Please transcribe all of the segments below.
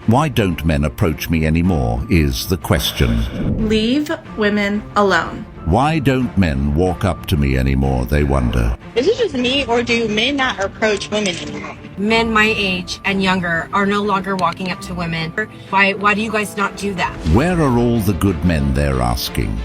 Why don't men approach me anymore is the question. Leave women alone. Why don't men walk up to me anymore, they wonder. Is it just me, or do men not approach women anymore? Men my age and younger are no longer walking up to women. Why do you guys not do that? Where are all the good men, they're asking.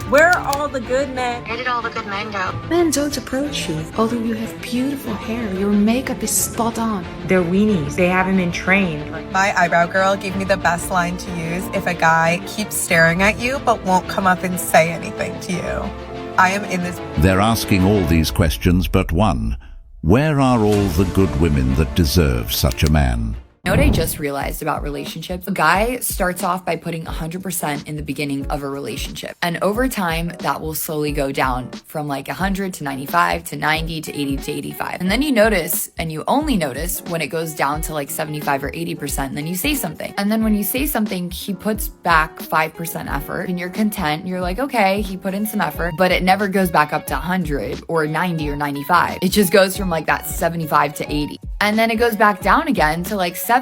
Where are all the good men? Where did all the good men go? Men don't approach you. Although you have beautiful hair, your makeup is spot on. They're weenies. They haven't been trained. My eyebrow girl gave me the best line to use if a guy keeps staring at you but won't come up and say anything to you. I am in this. They're asking all these questions but one. Where are all the good women that deserve such a man? You know what I just realized about relationships? A guy starts off by putting 100% in the beginning of a relationship. And over time, that will slowly go down from like 100 to 95 to 90 to 80 to 85. And then you notice, and you only notice when it goes down to like 75 or 80%, and then you say something. And then when you say something, he puts back 5% effort and you're content. You're like, okay, he put in some effort, but it never goes back up to 100 or 90 or 95. It just goes from like that 75 to 80. And then it goes back down again to like 70.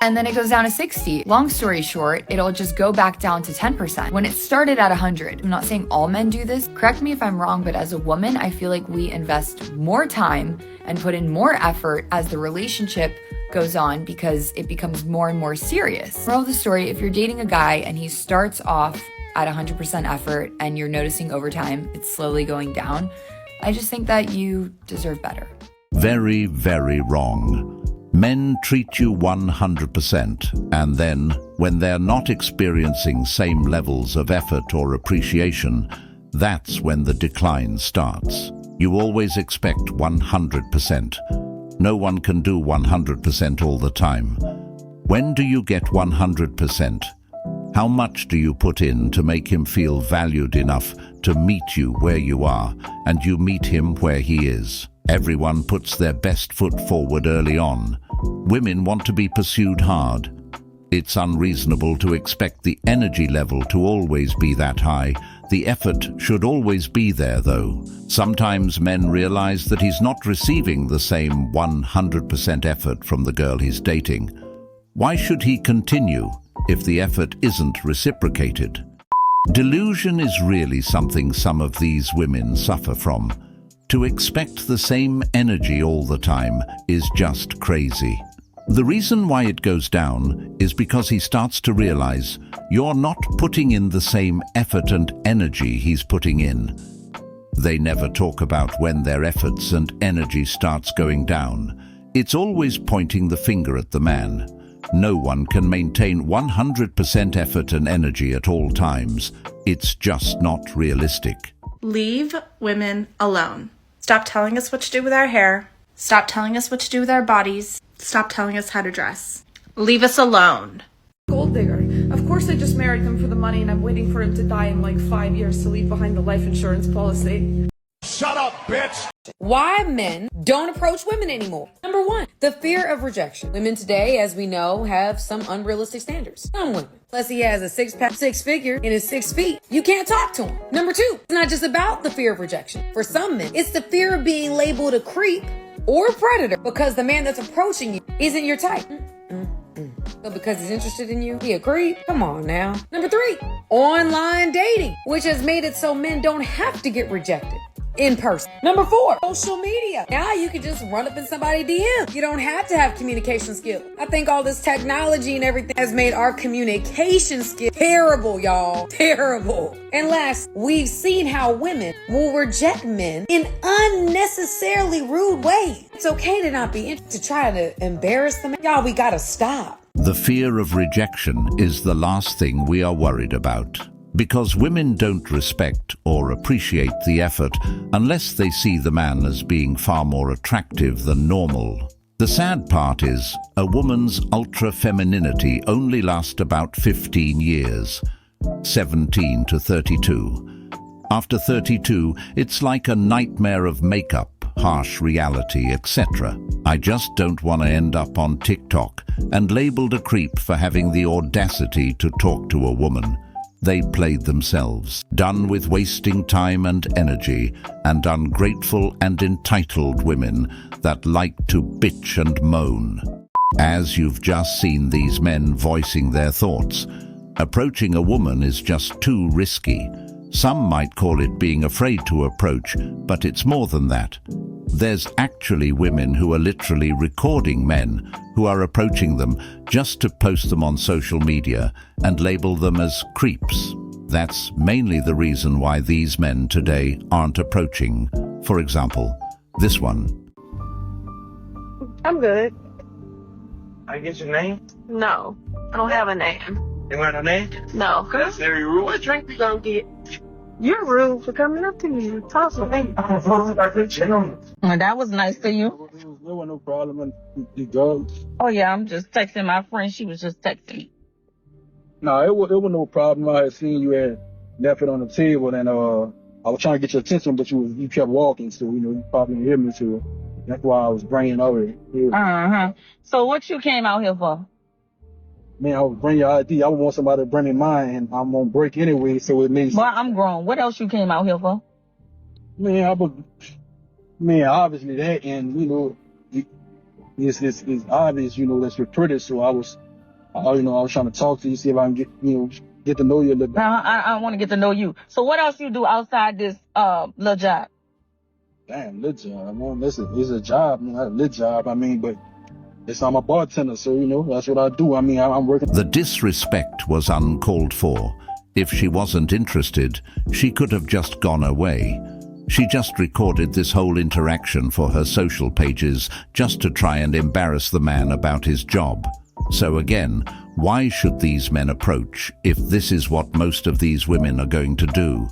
And then it goes down to 60. Long story short, it'll just go back down to 10%. When it started at 100, I'm not saying all men do this. Correct me if I'm wrong, but as a woman, I feel like we invest more time and put in more effort as the relationship goes on because it becomes more and more serious. Moral of the story, if you're dating a guy and he starts off at 100% effort and you're noticing over time it's slowly going down, I just think that you deserve better. Very, very wrong. Men treat you 100%, and then, when they're not experiencing same levels of effort or appreciation, that's when the decline starts. You always expect 100%. No one can do 100% all the time. When do you get 100%? How much do you put in to make him feel valued enough to meet you where you are, and you meet him where he is? Everyone puts their best foot forward early on. Women want to be pursued hard. It's unreasonable to expect the energy level to always be that high. The effort should always be there, though. Sometimes men realize that he's not receiving the same 100% effort from the girl he's dating. Why should he continue if the effort isn't reciprocated? Delusion is really something some of these women suffer from. To expect the same energy all the time is just crazy. The reason why it goes down is because he starts to realize you're not putting in the same effort and energy he's putting in. They never talk about when their efforts and energy starts going down. It's always pointing the finger at the man. No one can maintain 100% effort and energy at all times. It's just not realistic. Leave women alone. Stop telling us what to do with our hair. Stop telling us what to do with our bodies. Stop telling us how to dress. Leave us alone. Gold digger. Of course I just married him for the money and I'm waiting for him to die in like 5 years to leave behind the life insurance policy. Shut up, bitch! Why men don't approach women anymore? Number one, the fear of rejection. Women today, as we know, have some unrealistic standards. Some women. Plus he has a six-pack, six-figure, and is 6 feet. You can't talk to him. Number two, it's not just about the fear of rejection. For some men, it's the fear of being labeled a creep or a predator because the man that's approaching you isn't your type. So because he's interested in you, he a creep? Come on now. Number three, online dating, which has made it so men don't have to get rejected in person. Number four, social media. Now you can just run up in somebody's DM. You don't have to have communication skills. I think all this technology and everything has made our communication skills terrible, y'all. Terrible. And last, we've seen how women will reject men in unnecessarily rude ways. It's okay to not be interested, to try to embarrass them. Y'all, we gotta stop. The fear of rejection is the last thing we are worried about. Because women don't respect or appreciate the effort unless they see the man as being far more attractive than normal. The sad part is, a woman's ultra-femininity only lasts about 15 years, 17 to 32. After 32, it's like a nightmare of makeup, harsh reality, etc. I just don't want to end up on TikTok and labeled a creep for having the audacity to talk to a woman. They played themselves, done with wasting time and energy, and ungrateful and entitled women that like to bitch and moan. As you've just seen these men voicing their thoughts, approaching a woman is just too risky. Some might call it being afraid to approach, but it's more than that. There's actually women who are literally recording men who are approaching them just to post them on social media and label them as creeps. That's mainly the reason why these men today aren't approaching. For example, this one. I'm good. I get your name? No, I don't have a name. You want a name? No. That's very rude. What drink you gonna get? You're rude for coming up to me and talking to me. That was nice to you. There was no problem when you go. Oh yeah, I'm just texting my friend. She was just texting me. No, it was no problem. I had seen you had left it on the table, and I was trying to get your attention, but you kept walking, so you probably didn't hear me. So that's why I was bringing over here. So what you came out here for? Man, I was bringing your ID. I would want somebody to bring me mine, and I'm on break anyway, so it makes. Well, I'm grown. What else you came out here for? Man, obviously that, and it's obvious, that you're pretty. So I was trying to talk to you, see if I can get to know you a little bit. I want to get to know you. So what else you do outside this little job? Damn, little job, man. It's a job, man. Not a little job. But I'm a bartender, so that's what I do. I'm working. The disrespect was uncalled for. If she wasn't interested, she could have just gone away. She just recorded this whole interaction for her social pages just to try and embarrass the man about his job. So again, why should these men approach if this is what most of these women are going to do?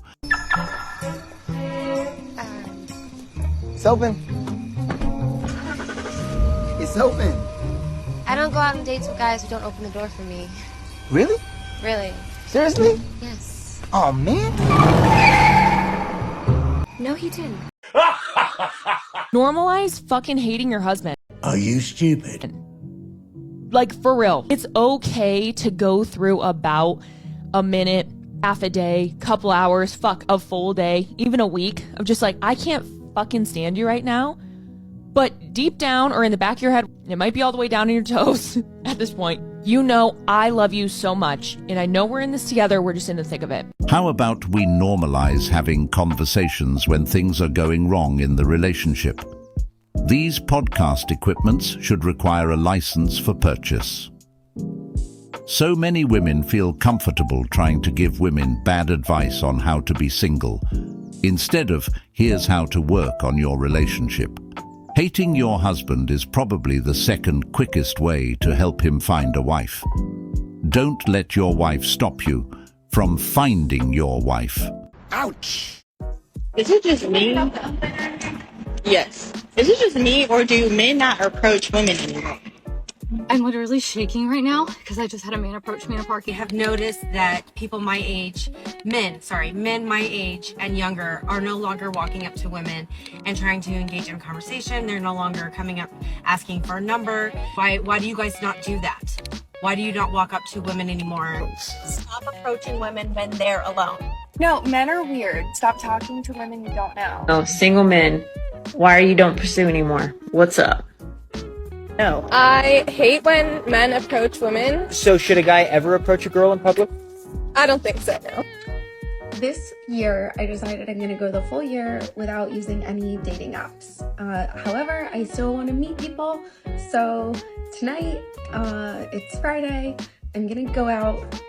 It's open. It's open. I don't go out on dates with guys who don't open the door for me. Really? Really? Seriously? Yes. Oh, man. No, he didn't. Normalize fucking hating your husband. Are you stupid? Like, for real. It's okay to go through about a minute, half a day, couple hours, a full day, even a week of just like, I can't fucking stand you right now. But deep down or in the back of your head, it might be all the way down in your toes at this point. I love you so much, and I know we're in this together, we're just in the thick of it. How about we normalize having conversations when things are going wrong in the relationship? These podcast equipments should require a license for purchase. So many women feel comfortable trying to give women bad advice on how to be single, instead of here's how to work on your relationship. Hating your husband is probably the second quickest way to help him find a wife. Don't let your wife stop you from finding your wife. Ouch! Is it just me? Yes. Is it just me, or do men not approach women anymore? I'm literally shaking right now because I just had a man approach me in a park. I have noticed that people my age, men my age and younger are no longer walking up to women and trying to engage in conversation. They're no longer coming up asking for a number. Why do you guys not do that? Why do you not walk up to women anymore? Stop approaching women when they're alone. No, men are weird. Stop talking to women you don't know. Oh, single men. Why are you don't pursue anymore? What's up? No. I hate when men approach women. So should a guy ever approach a girl in public? I don't think so, no. This year, I decided I'm going to go the full year without using any dating apps. However, I still want to meet people. So tonight, it's Friday, I'm going to go out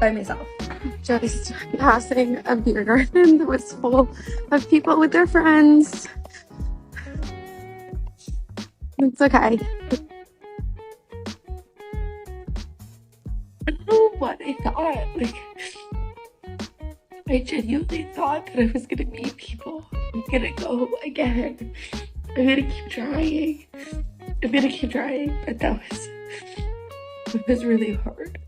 by myself. Just passing a beer garden that was full of people with their friends. It's okay. I don't know what I thought. I genuinely thought that I was gonna meet people. I'm gonna go again. I'm gonna keep trying. But it was really hard.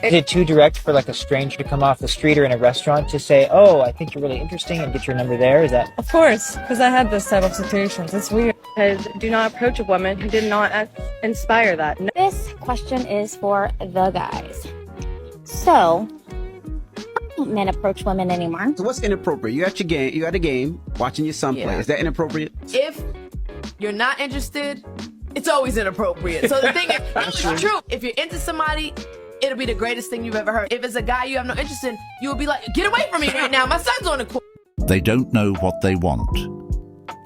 Is it too direct for like a stranger to come off the street or in a restaurant to say, oh, I think you're really interesting and get your number there? Is that? Of course, because I had this type of situations. It's weird. Because do not approach a woman who did not inspire that. This question is for the guys. So, don't men approach women anymore? So what's inappropriate? You at a game, watching your son play. Is that inappropriate? If you're not interested, it's always inappropriate. So the thing is, it's true. If you're into somebody, it'll be the greatest thing you've ever heard. If it's a guy you have no interest in, you'll be like, get away from me right now. My son's on the court. They don't know what they want.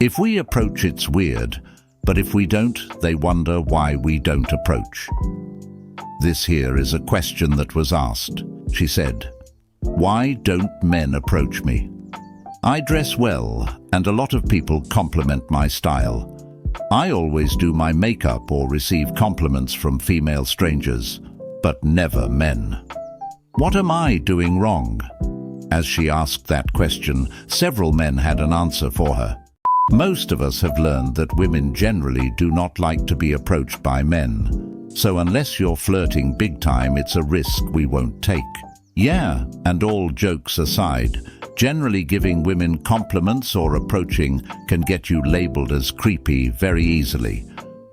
If we approach, it's weird, but if we don't, they wonder why we don't approach. This here is a question that was asked. She said, "Why don't men approach me? I dress well, and a lot of people compliment my style. I always do my makeup or receive compliments from female strangers, but never men. What am I doing wrong?" As she asked that question, several men had an answer for her. Most of us have learned that women generally do not like to be approached by men. So unless you're flirting big time, it's a risk we won't take. Yeah, and all jokes aside, generally giving women compliments or approaching can get you labeled as creepy very easily.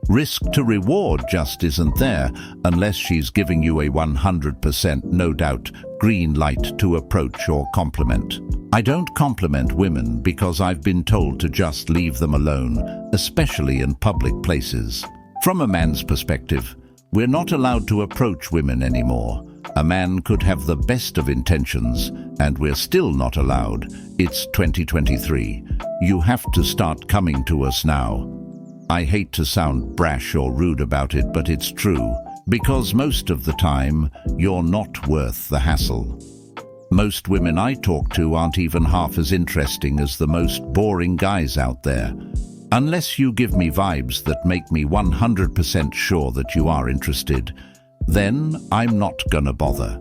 Risk to reward just isn't there unless she's giving you a 100% no doubt green light to approach or compliment. I don't compliment women because I've been told to just leave them alone, especially in public places. From a man's perspective, we're not allowed to approach women anymore. A man could have the best of intentions, and we're still not allowed. It's 2023. You have to start coming to us now. I hate to sound brash or rude about it, but it's true. Because most of the time, you're not worth the hassle. Most women I talk to aren't even half as interesting as the most boring guys out there. Unless you give me vibes that make me 100% sure that you are interested, then I'm not gonna bother.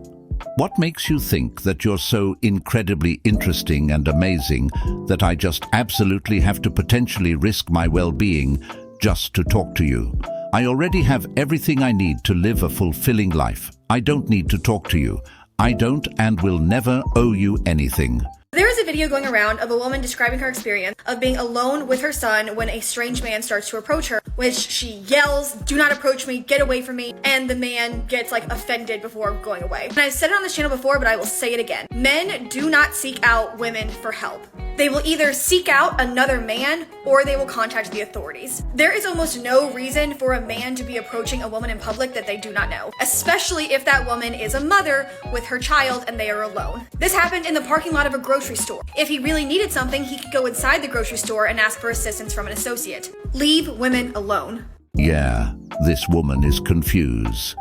What makes you think that you're so incredibly interesting and amazing that I just absolutely have to potentially risk my well-being just to talk to you? I already have everything I need to live a fulfilling life. I don't need to talk to you. I don't and will never owe you anything. There is a video going around of a woman describing her experience of being alone with her son when a strange man starts to approach her, which she yells, "Do not approach me, get away from me," and the man gets offended before going away. And I've said it on this channel before, but I will say it again. Men do not seek out women for help. They will either seek out another man or they will contact the authorities. There is almost no reason for a man to be approaching a woman in public that they do not know, especially if that woman is a mother with her child and they are alone. This happened in the parking lot of a grocery store. If he really needed something, he could go inside the grocery store and ask for assistance from an associate. Leave women alone. Yeah, this woman is confused.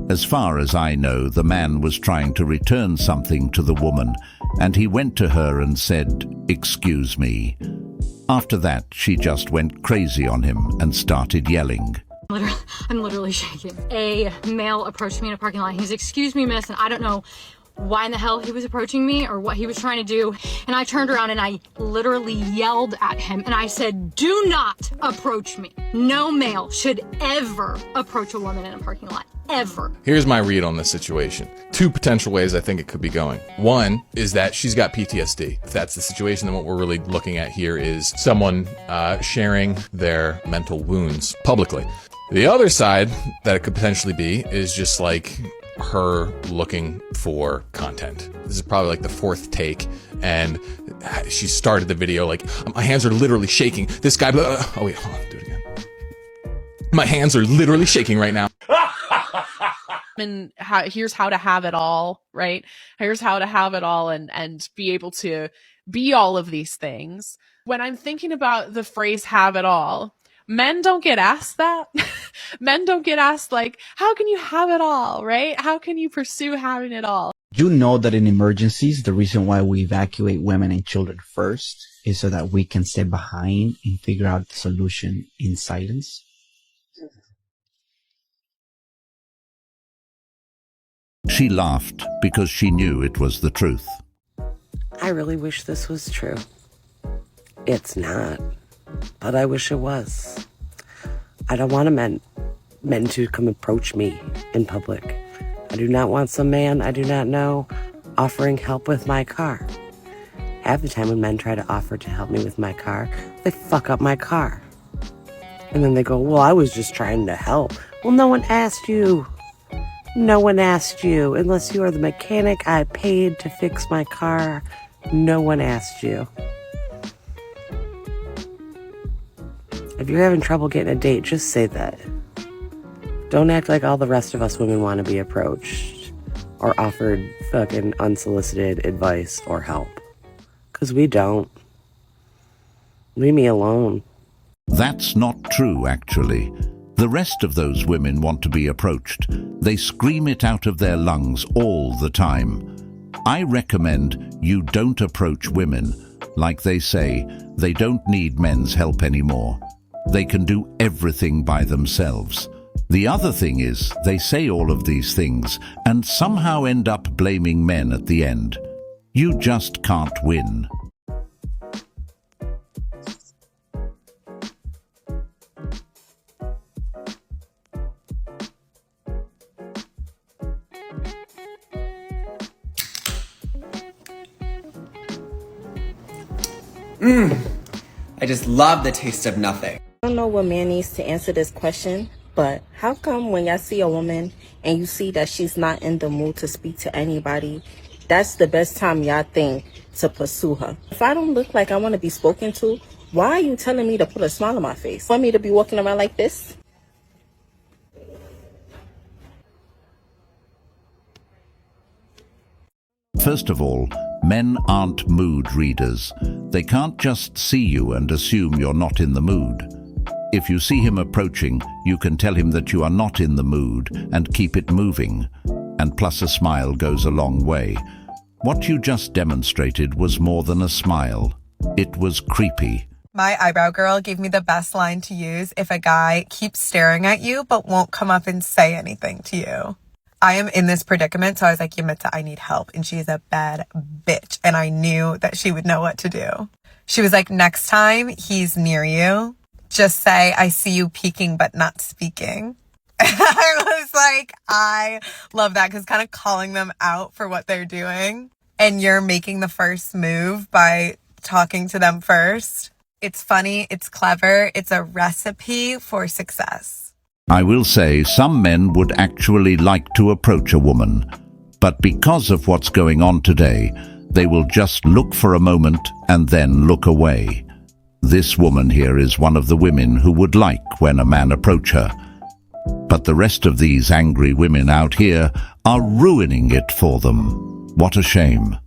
As far as I know, the man was trying to return something to the woman, and he went to her and said, "Excuse me." After that, she just went crazy on him and started yelling. I'm literally shaking. A male approached me in a parking lot. He's, "Excuse me, miss," and I don't know why in the hell he was approaching me or what he was trying to do. And I turned around and I literally yelled at him and I said, "Do not approach me. No male should ever approach a woman in a parking lot. Ever." Here's my read on this situation. Two potential ways I think it could be going. One is that she's got PTSD. If that's the situation, then what we're really looking at here is someone sharing their mental wounds publicly. The other side that it could potentially be is just her looking for content. This is probably the fourth take, and she started the video my hands are literally shaking. This guy, oh wait, hold on, do it again. My hands are literally shaking right now. And here's how to have it all, right? Here's how to have it all and be able to be all of these things. When I'm thinking about the phrase "have it all," men don't get asked that. Men don't get asked how can you have it all, right? How can you pursue having it all? You know that in emergencies, the reason why we evacuate women and children first is so that we can stay behind and figure out the solution in silence. She laughed because she knew it was the truth. I really wish this was true. It's not, but I wish it was. I don't want men to come approach me in public. I do not want some man I do not know offering help with my car. Half the time when men try to offer to help me with my car, they fuck up my car. And then they go, "Well, I was just trying to help." Well, no one asked you. No one asked you. Unless you are the mechanic I paid to fix my car, no one asked you. If you're having trouble getting a date, just say that. Don't act like all the rest of us women want to be approached or offered fucking unsolicited advice or help. Because we don't. Leave me alone. That's not true, actually. The rest of those women want to be approached. They scream it out of their lungs all the time. I recommend you don't approach women. Like they say, they don't need men's help anymore. They can do everything by themselves. The other thing is, they say all of these things and somehow end up blaming men at the end. You just can't win. I just love the taste of nothing. I don't know what man needs to answer this question, but how come when y'all see a woman and you see that she's not in the mood to speak to anybody, that's the best time y'all think to pursue her? If I don't look like I want to be spoken to, why are you telling me to put a smile on my face? Want me to be walking around like this? First of all, men aren't mood readers. They can't just see you and assume you're not in the mood. If you see him approaching, you can tell him that you are not in the mood and keep it moving. And plus a smile goes a long way. What you just demonstrated was more than a smile. It was creepy. My eyebrow girl gave me the best line to use if a guy keeps staring at you but won't come up and say anything to you. I am in this predicament, so I was like, Yamita, I need help. And she's a bad bitch. And I knew that she would know what to do. She was like, next time he's near you, just say, I see you peeking but not speaking. I was like, I love that, because kind of calling them out for what they're doing. And you're making the first move by talking to them first. It's funny, it's clever, it's a recipe for success. I will say some men would actually like to approach a woman, but because of what's going on today, they will just look for a moment and then look away. This woman here is one of the women who would like when a man approach her. But the rest of these angry women out here are ruining it for them. What a shame.